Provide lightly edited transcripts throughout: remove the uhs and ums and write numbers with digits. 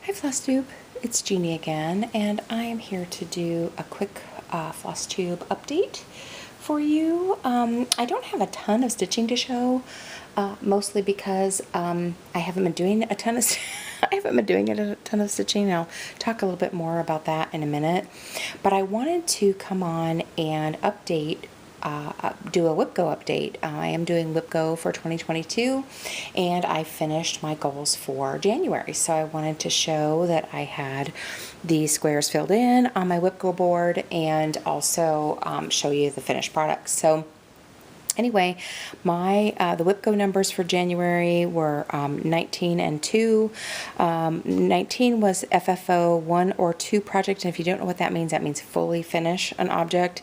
Hi Flosstube, it's Jeannie again, and I am here to do a quick Flosstube update for you. I don't have a ton of stitching to show, mostly because I haven't been doing a ton of stitching. I'll talk a little bit more about that in a minute, but I wanted to come on and update. Do a WIPGO update. I am doing WIPGO for 2022, and I finished my goals for January. So I wanted to show that I had the squares filled in on my WIPGO board, and also show you the finished products. So anyway, the WIPGO numbers for January were 19 and 2. 19 was FFO 1 or 2 project, and if you don't know what that means fully finish an object.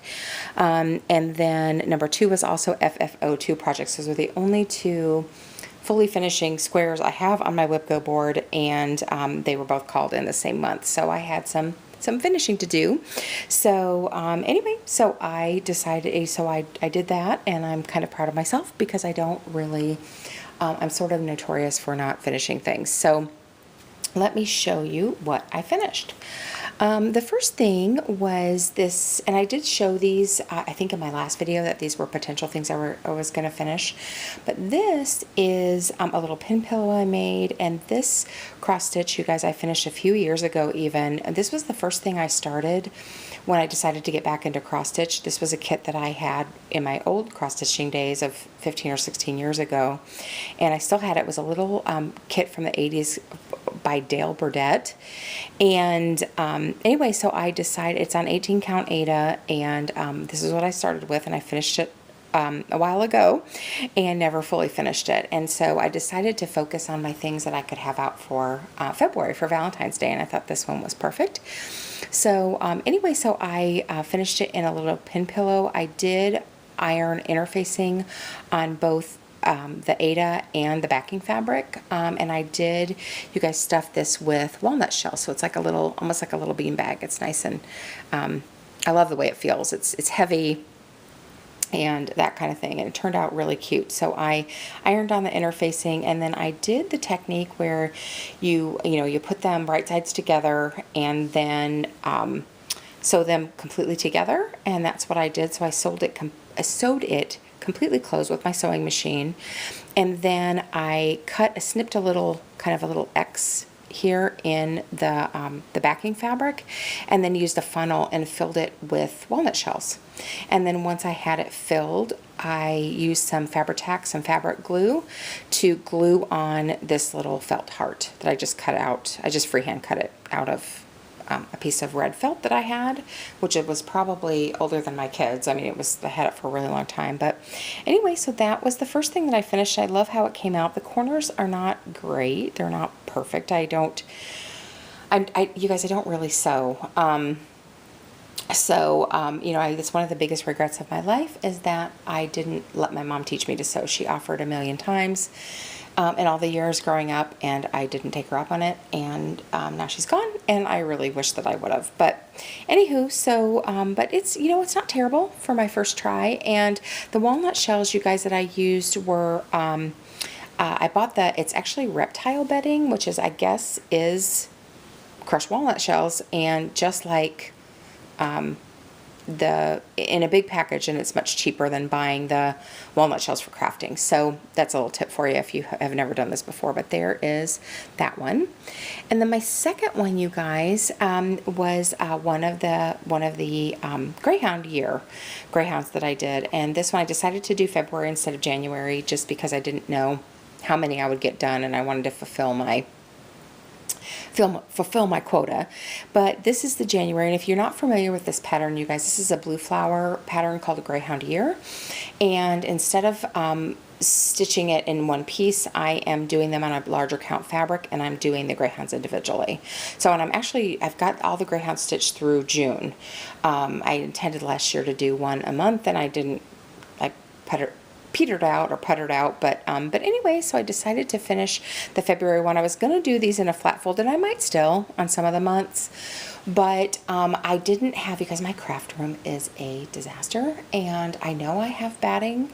And then number 2 was also FFO 2 projects. Those are the only two fully finishing squares I have on my WIPGO board, and they were both called in the same month. So I had some finishing to do. So anyway, so I decided, so I did that, and I'm kind of proud of myself because I don't really, I'm sort of notorious for not finishing things. So let me show you what I finished. The first thing was this, and I did show these, I think in my last video, that these were potential things I was going to finish. But this is a little pin pillow I made, and this cross stitch, you guys, I finished a few years ago even. And this was the first thing I started when I decided to get back into cross stitch. This was a kit that I had in my old cross stitching days of 15 or 16 years ago, and I still had it. It was a little kit from the 80s by Dale Burdett. And anyway, so I decided, it's on 18 count Aida, and this is what I started with, and I finished it a while ago and never fully finished it. And so I decided to focus on my things that I could have out for February, for Valentine's Day, and I thought this one was perfect. So anyway, so I finished it in a little pin pillow. I did iron interfacing on both the Aida and the backing fabric, and I did, you guys, stuff this with walnut shell, so it's like a little, almost like a little bean bag. It's nice, and I love the way it feels. It's heavy and that kind of thing, and it turned out really cute. So I ironed on the interfacing, and then I did the technique where you put them right sides together and then sew them completely together, and that's what I did. So I sewed it completely closed with my sewing machine, and then I snipped a little, kind of a little X here in the backing fabric, and then used a funnel and filled it with walnut shells. And then once I had it filled, I used some Fabri-Tac, some fabric glue, to glue on this little felt heart that I just cut out. I just freehand cut it out of a piece of red felt that I had, which it was probably older than my kids. I mean, I had it for a really long time. But anyway, so that was the first thing that I finished. I love how it came out. The corners are not great. They're not perfect. You guys, I don't really sew. That's one of the biggest regrets of my life, is that I didn't let my mom teach me to sew. She offered a million times in all the years growing up, and I didn't take her up on it, and now she's gone, and I really wish that I would have. But anywho, so but it's, it's not terrible for my first try. And the walnut shells, you guys, that I used were I bought it's actually reptile bedding, which is, I guess, is crushed walnut shells, and just like in a big package, and it's much cheaper than buying the walnut shells for crafting. So that's a little tip for you if you have never done this before. But there is that one. And then my second one, you guys, was one of the greyhounds that I did. And this one I decided to do February instead of January, just because I didn't know how many I would get done, and I wanted to fulfill my quota. But this is the January, and if you're not familiar with this pattern, you guys, this is a blue flower pattern called a greyhound ear, and instead of stitching it in one piece, I am doing them on a larger count fabric, and I'm doing the greyhounds individually. So, and I've got all the greyhounds stitched through June. I intended last year to do one a month, and I didn't, like, puttered out, but anyway, so I decided to finish the February one. I was going to do these in a flat fold, and I might still on some of the months, but I didn't have, because my craft room is a disaster, and I know I have batting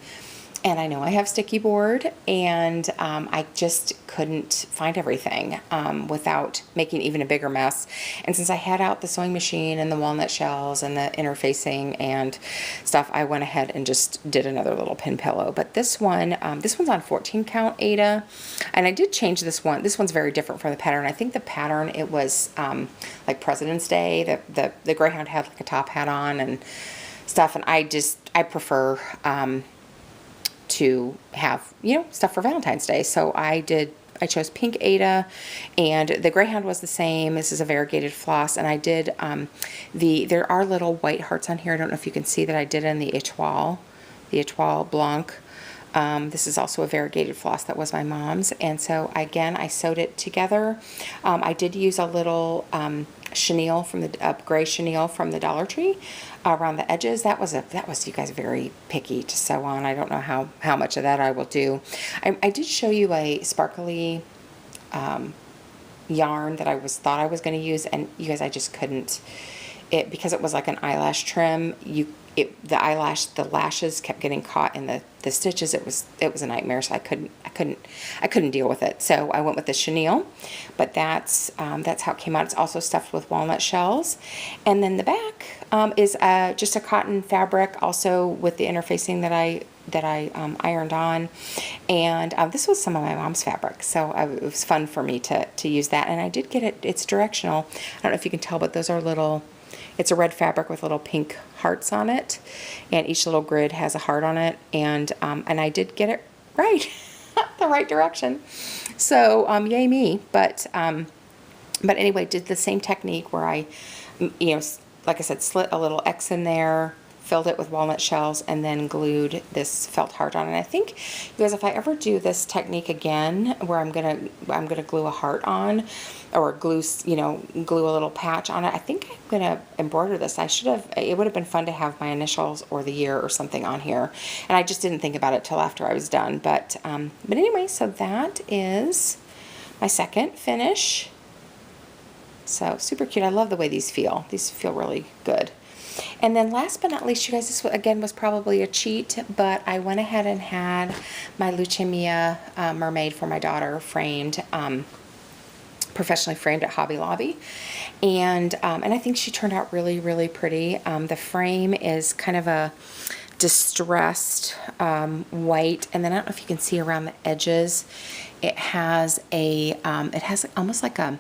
And I know I have sticky board, and I just couldn't find everything without making even a bigger mess. And since I had out the sewing machine and the walnut shells and the interfacing and stuff, I went ahead and just did another little pin pillow. But this one's on 14 count Aida, and I did change this one. This one's very different from the pattern. I think the pattern, it was like President's Day. The Greyhound had like a top hat on and stuff, and I prefer to have, stuff for Valentine's Day. So I chose pink Aida, and the Greyhound was the same. This is a variegated floss, and I did, there are little white hearts on here. I don't know if you can see that I did in the Etoile Blanc. This is also a variegated floss that was my mom's, and so again, I sewed it together. I did use a little chenille from the gray chenille from the Dollar Tree around the edges. That was you guys very picky to sew on. I don't know how much of that I will do. I did show you a sparkly yarn that I thought I was going to use, and you guys, I just couldn't. Because it was like an eyelash trim, the lashes kept getting caught in the stitches. It was a nightmare. So I couldn't deal with it. So I went with the chenille, but that's how it came out. It's also stuffed with walnut shells, and then the back is just a cotton fabric, also with the interfacing that I ironed on, and this was some of my mom's fabric, so it was fun for me to use that. And I did get it. It's directional. I don't know if you can tell, but those are little. It's a red fabric with little pink hearts on it, and each little grid has a heart on it, and I did get it right, the right direction. So yay me! But anyway, did the same technique where I, like I said, slit a little X in there, filled it with walnut shells, and then glued this felt heart on. And I think, you guys, if I ever do this technique again, where I'm gonna glue a heart on, or glue a little patch on it, I think I'm gonna embroider this. It would have been fun to have my initials or the year or something on here, and I just didn't think about it till after I was done. But anyway, so that is my second finish. So super cute. I love the way these feel. These feel really good. And then last but not least, you guys, this again was probably a cheat, but I went ahead and had my Luce Mia mermaid for my daughter framed, professionally framed at Hobby Lobby, and I think she turned out really, really pretty. The frame is kind of a distressed white, and then I don't know if you can see around the edges, it has almost like a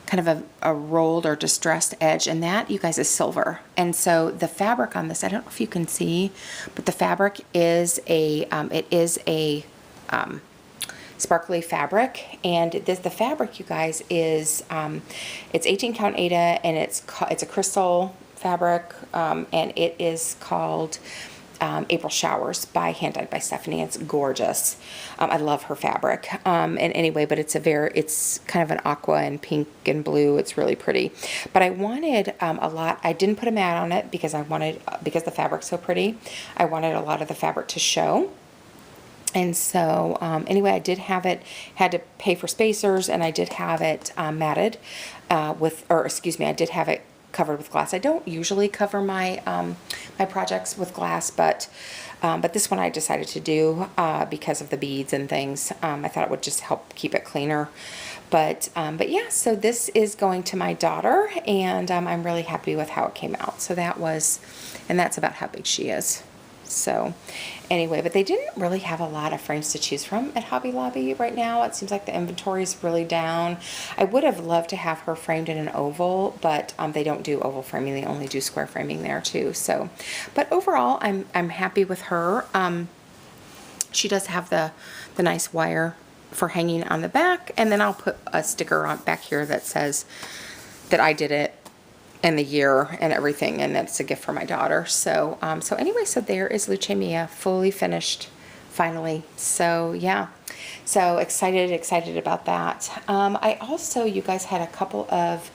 kind of a rolled or distressed edge, and that, you guys, is silver. And so the fabric on this, I don't know if you can see, but the fabric is a sparkly fabric, and the fabric, you guys, is it's 18 count Aida, and it's a crystal fabric, and it is called April Showers by Hand Dyed by Stephanie. It's gorgeous. I love her fabric. And anyway, but it's kind of an aqua and pink and blue. It's really pretty. But I wanted a lot. I didn't put a mat on it because because the fabric's so pretty. I wanted a lot of the fabric to show. And so anyway, I did have it, had to pay for spacers, and I did have it matted I did have it covered with glass. I don't usually cover my my projects with glass, but this one I decided to do because of the beads and things. I thought it would just help keep it cleaner. But yeah, so this is going to my daughter, and I'm really happy with how it came out. So that's about how big she is. So anyway, but they didn't really have a lot of frames to choose from at Hobby Lobby right now. It seems like the inventory is really down. I would have loved to have her framed in an oval, but they don't do oval framing. They only do square framing there too. So, but overall, I'm happy with her. She does have the nice wire for hanging on the back, and then I'll put a sticker on back here that says that I did it and the year and everything, and that's a gift for my daughter. So so anyway, so there is Luce Mia fully finished finally. So yeah, so excited about that. I also, you guys, had a couple of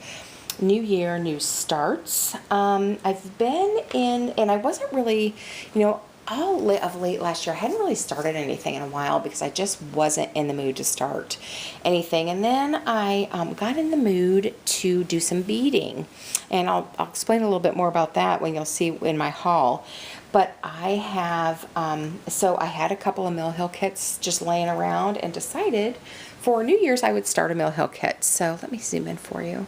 new year new starts. I've been in, and I wasn't really, all of late last year, I hadn't really started anything in a while because I just wasn't in the mood to start anything. And then I got in the mood to do some beading. And I'll explain a little bit more about that when you'll see in my haul. But I have, so I had a couple of Mill Hill kits just laying around and decided for New Year's I would start a Mill Hill kit. So let me zoom in for you.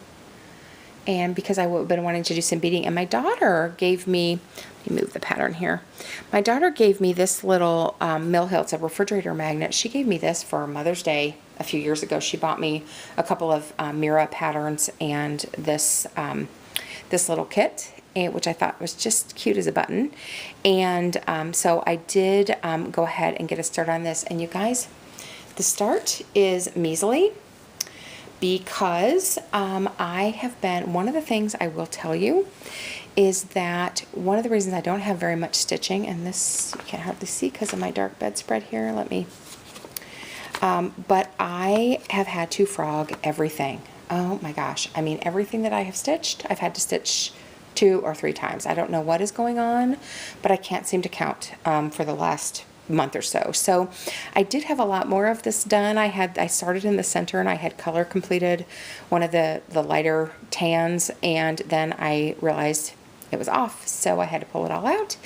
And because I've been wanting to do some beading, and my daughter gave me, let me move the pattern here. My daughter gave me this little Mill Hill, it's a refrigerator magnet. She gave me this for Mother's Day a few years ago. She bought me a couple of Mira patterns and this, this little kit, which I thought was just cute as a button. And so I did go ahead and get a start on this. And you guys, the start is measly, because I have been, one of the things I will tell you is that one of the reasons I don't have very much stitching, and this you can't hardly see because of my dark bedspread here, let me, but I have had to frog everything. Oh my gosh, I mean everything that I have stitched, I've had to stitch 2 or 3 times. I don't know what is going on, but I can't seem to count for the last month or so. So I did have a lot more of this done. I started in the center and I had color completed one of the lighter tans, and then I realized it was off, so I had to pull it all out.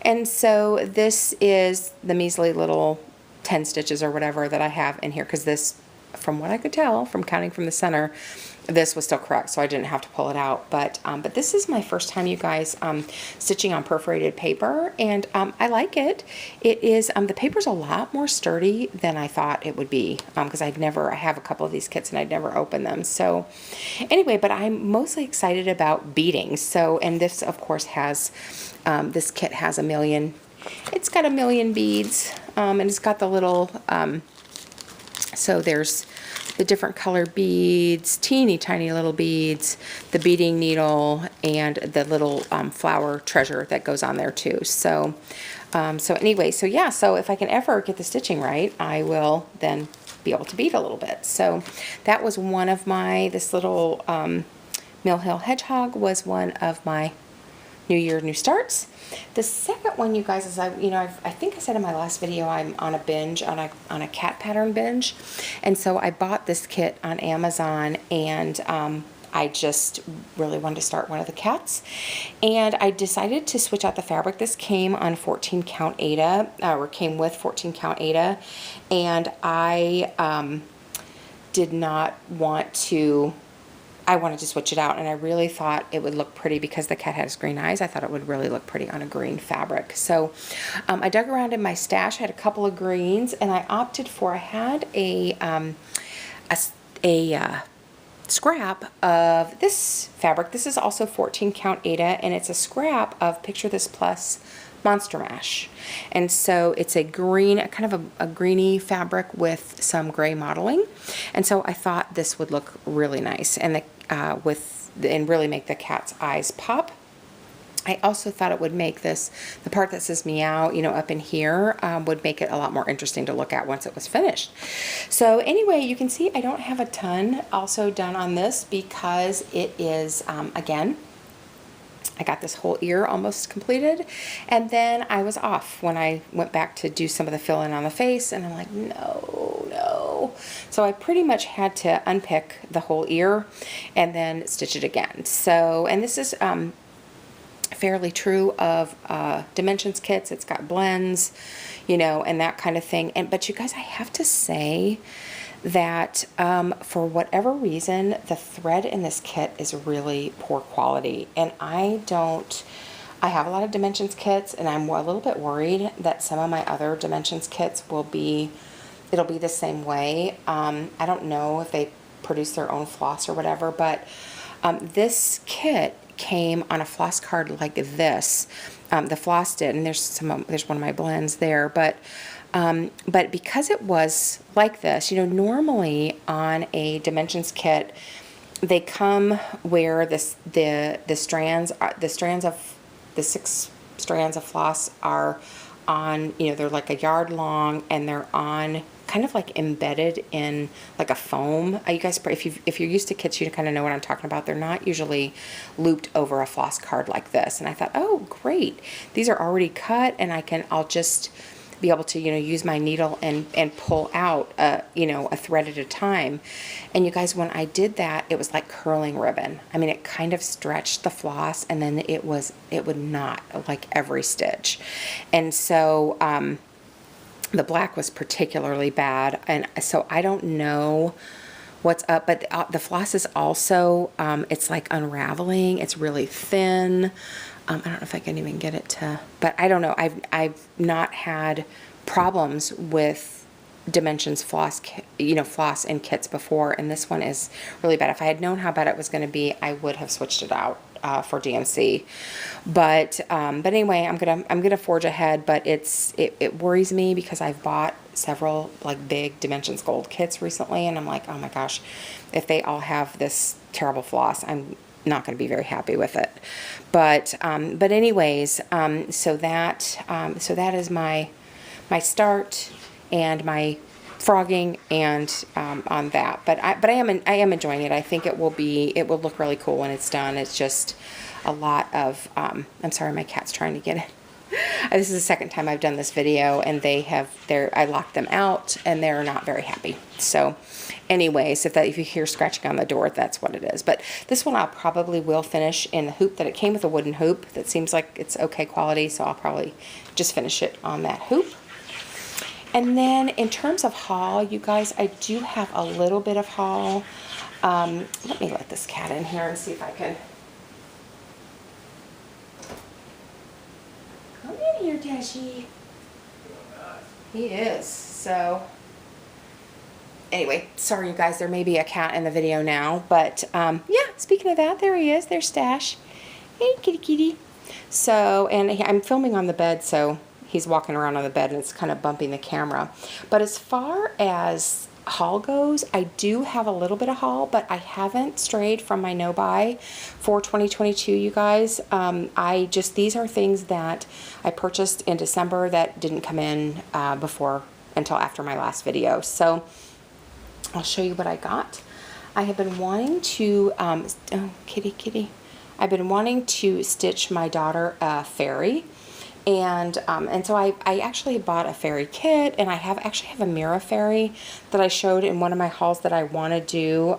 And so this is the measly little 10 stitches or whatever that I have in here, because this, from what I could tell from counting from the center, this was still correct, so I didn't have to pull it out. But this is my first time, you guys, stitching on perforated paper, and I like it. It is, the paper's a lot more sturdy than I thought it would be, because I have a couple of these kits and I'd never opened them. So anyway, but I'm mostly excited about beading. So, and this of course has, this kit has it's got 1,000,000 beads, and it's got the little, so there's the different color beads, teeny tiny little beads, the beading needle, and the little flower treasure that goes on there too. So, so anyway, so yeah, so if I can ever get the stitching right, I will then be able to bead a little bit. So that was one of my, this little Mill Hill Hedgehog was one of my New Year, New Starts. The second one, you guys, is I think I said in my last video I'm on a binge, on a cat pattern binge, and so I bought this kit on Amazon, and I just really wanted to start one of the cats, and I decided to switch out the fabric. This came on 14 count Aida, or came with 14 count Aida, and I did not want to. I wanted to switch it out, and I really thought it would look pretty because the cat has green eyes. I thought it would really look pretty on a green fabric. So I dug around in my stash, had a couple of greens, and I opted for, I had a scrap of this fabric. This is also 14 count Aida, and it's a scrap of Picture This Plus Monster Mash. And so it's a green, kind of a greeny fabric with some gray modeling. And so I thought this would look really nice, and and really make the cat's eyes pop. I also thought it would make this, the part that says meow, up in here, would make it a lot more interesting to look at once it was finished. So anyway, you can see I don't have a ton also done on this because it is, again, I got this whole ear almost completed, and then I was off when I went back to do some of the fill-in on the face, and I'm like, no. So I pretty much had to unpick the whole ear and then stitch it again. So, and this is fairly true of Dimensions kits. It's got blends, and that kind of thing. But you guys, I have to say that for whatever reason, the thread in this kit is really poor quality, and I have a lot of Dimensions kits, and I'm a little bit worried that some of my other Dimensions kits it'll be the same way. I don't know if they produce their own floss or whatever, but this kit came on a floss card like this. The floss did, and there's one of my blends there, but because it was like this, normally on a Dimensions kit, they come where the 6 strands of floss are on, they're like a yard long, and they're on kind of like embedded in like a foam. You guys, if you're used to kits, you kind of know what I'm talking about. They're not usually looped over a floss card like this. And I thought, oh, great. These are already cut, and I'll just be able to, use my needle and pull out, a thread at a time. And you guys, when I did that, it was like curling ribbon. I mean, it kind of stretched the floss, and then it would knot like every stitch. And so, the black was particularly bad. And so I don't know what's up, but the floss is also, it's like unraveling. It's really thin. I don't know if I can even get it to, but I don't know. I've not had problems with Dimensions floss, floss in kits before, and this one is really bad. If I had known how bad it was going to be, I would have switched it out for DMC. But anyway, I'm gonna forge ahead. But it worries me because I've bought several like big Dimensions Gold kits recently, and I'm like, oh my gosh, if they all have this terrible floss, I'm not going to be very happy with it. But anyways, so that is my start and my frogging and on that. But I am enjoying it. I think it will look really cool when it's done. It's just a lot of I'm sorry, my cat's trying to get it. This is the second time I've done this video, and I locked them out, and they're not very happy. So anyways, if you hear scratching on the door, that's what it is. But this one I probably will finish in the hoop that it came with, a wooden hoop that seems like it's okay quality, so I'll probably just finish it on that hoop. And then in terms of haul, you guys, I do have a little bit of haul. Let me let this cat in here and see if I can. Come in here, Dashy. He is. So anyway, sorry you guys, there may be a cat in the video now, but yeah, speaking of that, there he is. There's Stash. Hey, kitty kitty. So, and I'm filming on the bed, so he's walking around on the bed and it's kind of bumping the camera. But as far as haul goes, I do have a little bit of haul, but I haven't strayed from my no buy for 2022, you guys. These are things that I purchased in December that didn't come in until after my last video. So I'll show you what I got. I have been wanting to, oh, kitty. I've been wanting to stitch my daughter a fairy. And so I actually bought a fairy kit, and I actually have a Mira fairy that I showed in one of my hauls that I want to do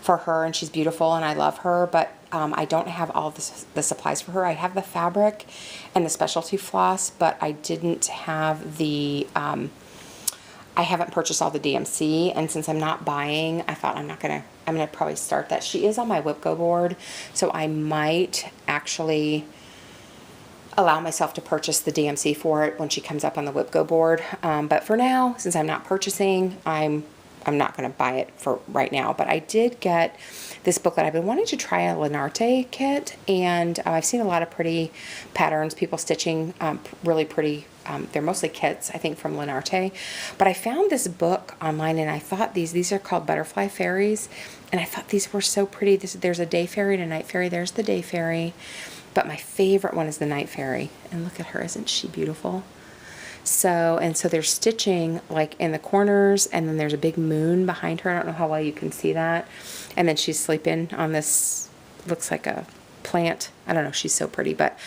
for her, and she's beautiful and I love her, but I don't have all the supplies for her. I have the fabric and the specialty floss, but I didn't have I haven't purchased all the DMC, and since I'm not buying, I thought I'm gonna probably start that. She is on my WIPGO board, so I might actually allow myself to purchase the DMC for it when she comes up on the WIPGO board. But for now, since I'm not purchasing, I'm not going to buy it for right now. But I did get this booklet. I've been wanting to try a Lenarte kit, and I've seen a lot of pretty patterns, people stitching really pretty. They're mostly kits, I think, from Lenarte. But I found this book online, and I thought these are called Butterfly Fairies, and I thought these were so pretty. There's a day fairy and a night fairy. There's the day fairy. But my favorite one is the night fairy. And look at her, isn't she beautiful? So they're stitching like in the corners, and then there's a big moon behind her. I don't know how well you can see that. And then she's sleeping on this, looks like a plant. I don't know, she's so pretty. But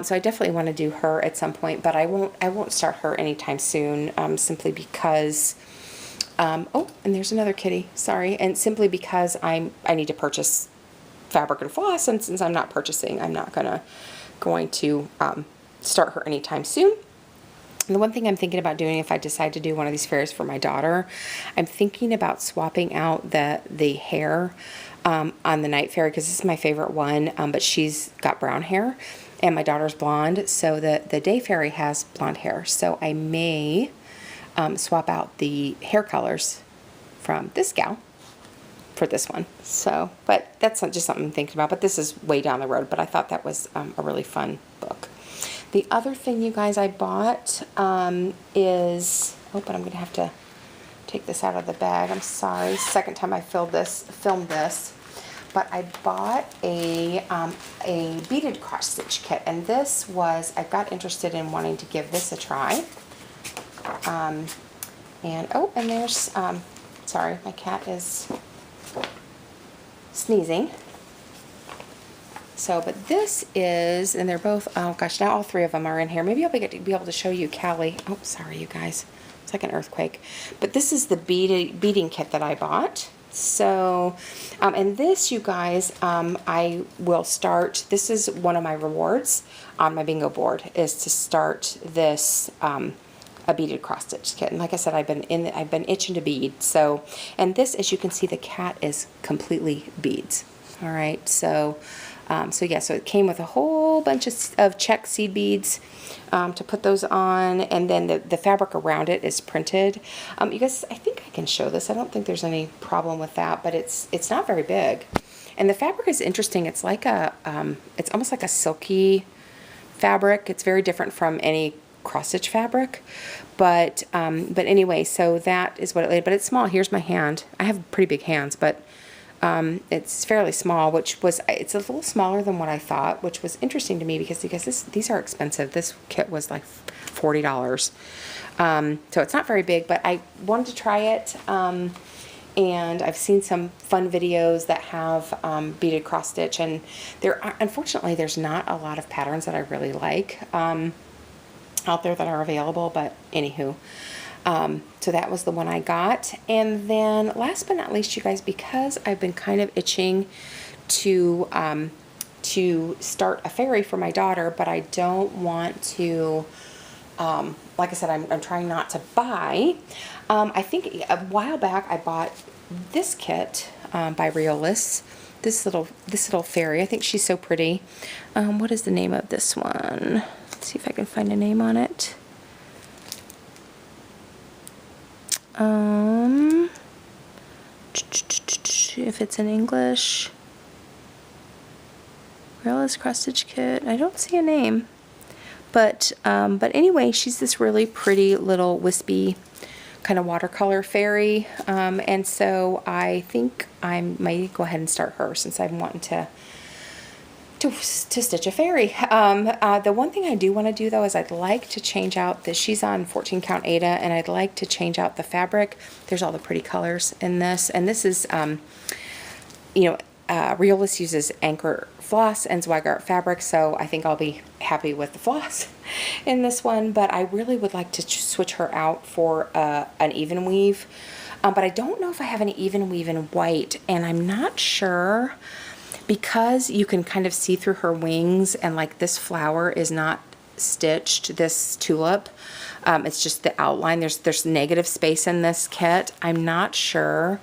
so I definitely want to do her at some point, but I won't start her anytime soon, simply because oh, and there's another kitty, sorry. And simply because I need to purchase fabric and floss, and since I'm not purchasing, I'm not going to start her anytime soon. And the one thing I'm thinking about doing, if I decide to do one of these fairies for my daughter, I'm thinking about swapping out the hair on the night fairy, because this is my favorite one, but she's got brown hair and my daughter's blonde, so the day fairy has blonde hair. So I may swap out the hair colors from this gal for this one. So, but that's not just something I'm thinking about, but this is way down the road, but I thought that was a really fun book. The other thing, you guys, I bought is, oh, but I'm going to have to take this out of the bag. I'm sorry. Second time I filmed this. But I bought a beaded cross stitch kit, and I got interested in wanting to give this a try. And, oh, and there's, sorry, my cat is sneezing. So, but this is, and they're both, oh gosh, now all three of them are in here. Maybe I'll be able to show you Callie. Oh, sorry, you guys. It's like an earthquake. But this is the beading kit that I bought. So, and this, you guys, I will start, this is one of my rewards on my bingo board, is to start this, a beaded cross stitch kit. And like I said, I've been itching to bead. So, and this, as you can see, the cat is completely beads. All right, so, so yeah, so it came with a whole bunch of check seed beads to put those on, and then the fabric around it is printed. You guys, I think I can show this. I don't think there's any problem with that, but it's not very big. And the fabric is interesting. It's like it's almost like a silky fabric. It's very different from any cross stitch fabric, but anyway, so that is what it laid. But it's small. Here's my hand. I have pretty big hands, but it's fairly small, it's a little smaller than what I thought, which was interesting to me because these are expensive. This kit was like $40. So it's not very big, but I wanted to try it. And I've seen some fun videos that have beaded cross stitch, and unfortunately, there's not a lot of patterns that I really like out there that are available, but anywho. So that was the one I got. And then last but not least, you guys, because I've been kind of itching to start a fairy for my daughter, but I don't want to, like I said, I'm trying not to buy. I think a while back I bought this kit by Reolus. This little fairy. I think she's so pretty. What is the name of this one? Let's see if I can find a name on it. If it's in English, Reolus cross stitch kit. I don't see a name, but anyway, she's this really pretty little wispy kind of watercolor fairy, and so I think I might go ahead and start her since I'm wanting to stitch a fairy. The one thing I do want to do though is I'd like to change out she's on 14 count Aida, and I'd like to change out the fabric. There's all the pretty colors in this, and this is Reolus uses Anchor floss and Zweigart fabric, so I think I'll be happy with the floss in this one, but I really would like to switch her out for an even weave, but I don't know if I have any even weave in white, and I'm not sure. Because you can kind of see through her wings, and like this flower is not stitched, this tulip, it's just the outline. There's negative space in this kit. I'm not sure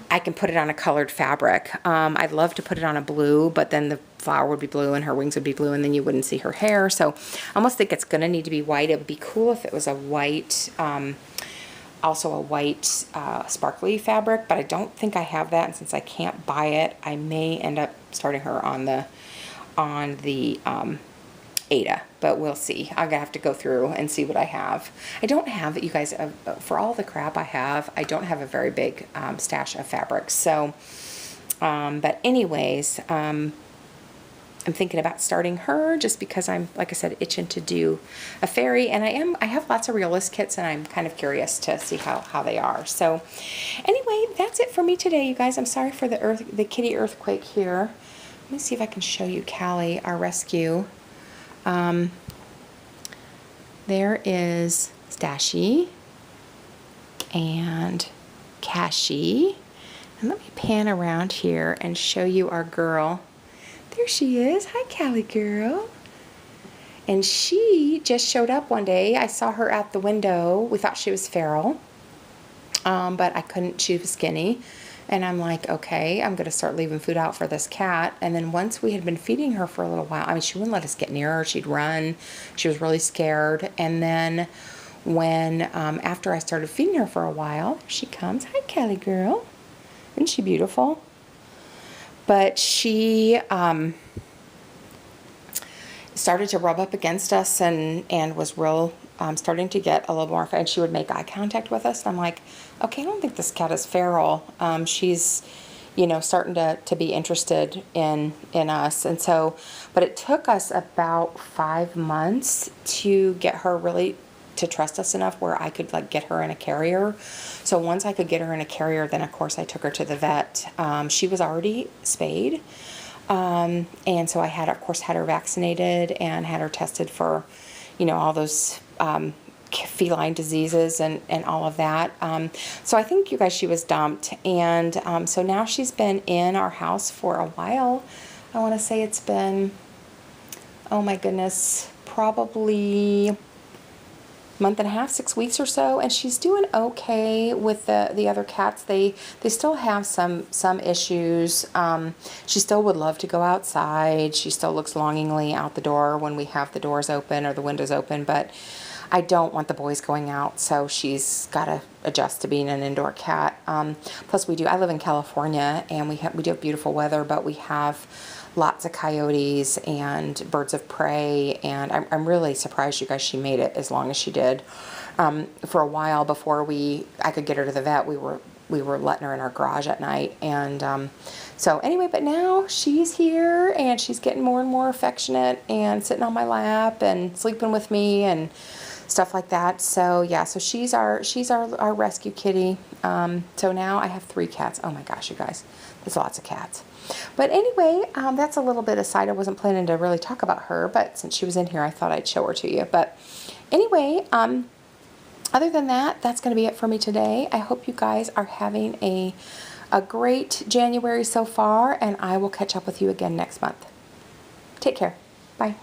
I can put it on a colored fabric. I'd love to put it on a blue, but then the flower would be blue and her wings would be blue, and then you wouldn't see her hair. So I almost think it's gonna need to be white. It would be cool if it was a white, also a white sparkly fabric, but I don't think I have that, and since I can't buy it, I may end up starting her on the Aida, but we'll see. I'm gonna have to go through and see what I have. I don't have, you guys, for all the crap I have, I don't have a very big stash of fabrics. So, but anyways, I'm thinking about starting her just because I'm, like I said, itching to do a fairy, and I have lots of Reolus kits, and I'm kind of curious to see how they are. So anyway, that's it for me today, you guys. I'm sorry for the kitty earthquake here. Let me see if I can show you Callie, our rescue. There is Stashy and Cashy. And let me pan around here and show you our girl. There she is. Hi, Callie girl. And she just showed up one day. I saw her at the window. We thought she was feral, but I couldn't. She was skinny. And I'm like, okay, I'm going to start leaving food out for this cat. And then once we had been feeding her for a little while, I mean, she wouldn't let us get near her. She'd run. She was really scared. And then when, after I started feeding her for a while, there she comes. Hi, Callie girl. Isn't she beautiful? But she started to rub up against us and was real, starting to get a little more, and she would make eye contact with us. And I'm like, okay, I don't think this cat is feral. She's, starting to be interested in us. And so, but it took us about 5 months to get her really to trust us enough where I could like get her in a carrier. So once I could get her in a carrier, then of course I took her to the vet. She was already spayed. And so I had, of course, had her vaccinated and had her tested for, you know, all those, feline diseases and all of that. So I think, you guys, she was dumped. And, so now she's been in our house for a while. I want to say it's been, oh my goodness, probably month and a half, 6 weeks or so, and she's doing okay with the other cats. They still have some issues. She still would love to go outside. She still looks longingly out the door when we have the doors open or the windows open, but I don't want the boys going out, so she's got to adjust to being an indoor cat. Plus I live in California, and we do have beautiful weather, but we have lots of coyotes and birds of prey, and I'm really surprised, you guys, she made it as long as she did. For a while before I could get her to the vet, we were letting her in our garage at night, and so anyway, but now she's here, and she's getting more and more affectionate and sitting on my lap and sleeping with me and stuff like that. So yeah, so she's our rescue kitty. So now I have 3 cats. Oh my gosh, you guys, there's lots of cats. But anyway, that's a little bit aside. I wasn't planning to really talk about her, but since she was in here, I thought I'd show her to you. But anyway, other than that, that's going to be it for me today. I hope you guys are having a great January so far, and I will catch up with you again next month. Take care. Bye.